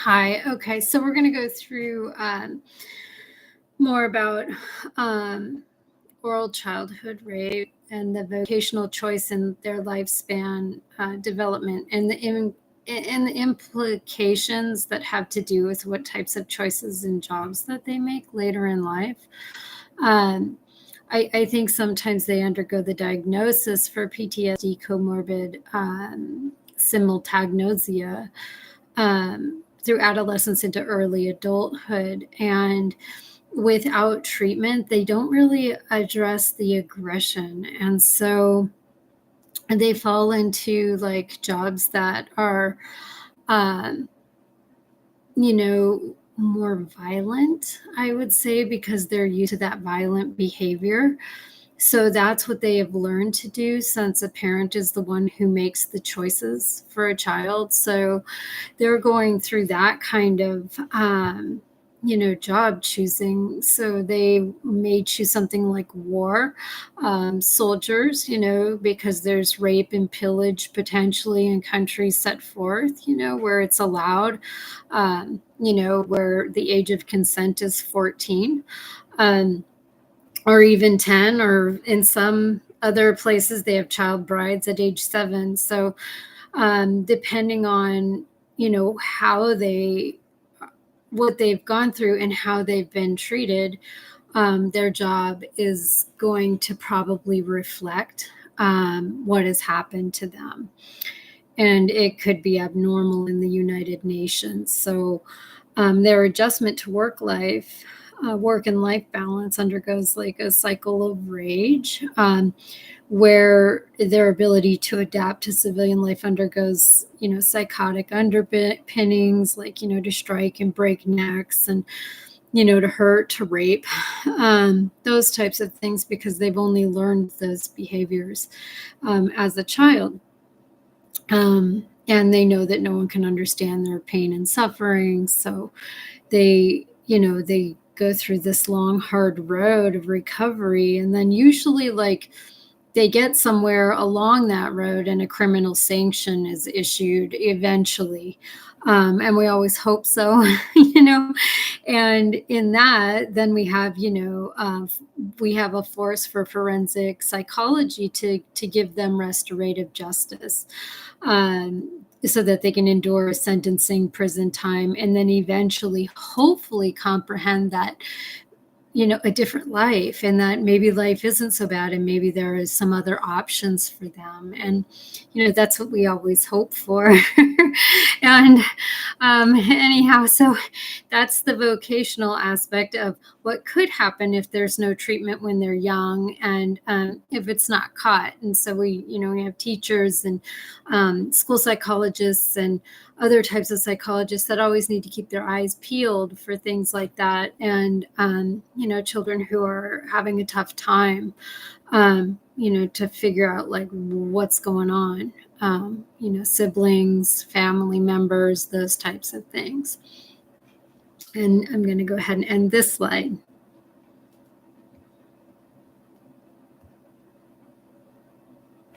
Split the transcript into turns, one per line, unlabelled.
Hi. Okay, so we're going to go through more about oral childhood rape and the vocational choice in their lifespan development and the implications that have to do with what types of choices and jobs that they make later in life. Um, I think sometimes they undergo the diagnosis for PTSD, comorbid simultanagnosia, through adolescence into early adulthood. And without treatment, they don't really address the aggression. And so they fall into like jobs that are, um, more violent, I would say, because they're used to that violent behavior. So that's what they have learned to do, since a parent is the one who makes the choices for a child. So they're going through that kind of job choosing. So they may choose something like war, soldiers, because there's rape and pillage potentially in countries set forth, where it's allowed, where the age of consent is 14. Or even 10, or in some other places they have child brides at age 7. So depending on how what they've gone through and how they've been treated, their job is going to probably reflect what has happened to them. And it could be abnormal in the United Nations. So their adjustment to work and life balance undergoes like a cycle of rage, where their ability to adapt to civilian life undergoes, psychotic underpinnings, like, to strike and break necks and, to hurt, to rape, those types of things, because they've only learned those behaviors as a child. And they know that no one can understand their pain and suffering. So they go through this long, hard road of recovery. And then usually, like, they get somewhere along that road and a criminal sanction is issued eventually. And we always hope so, and in that, then we have, we have a force for forensic psychology to give them restorative justice, so that they can endure sentencing, prison time, and then eventually, hopefully, comprehend that, a different life, and that maybe life isn't so bad, and maybe there is some other options for them. And, that's what we always hope for. And anyhow, so that's the vocational aspect of what could happen if there's no treatment when they're young, and if it's not caught. And so we have teachers and school psychologists and other types of psychologists that always need to keep their eyes peeled for things like that. And, children who are having a tough time, to figure out like what's going on, siblings, family members, those types of things. And I'm going to go ahead and end this slide.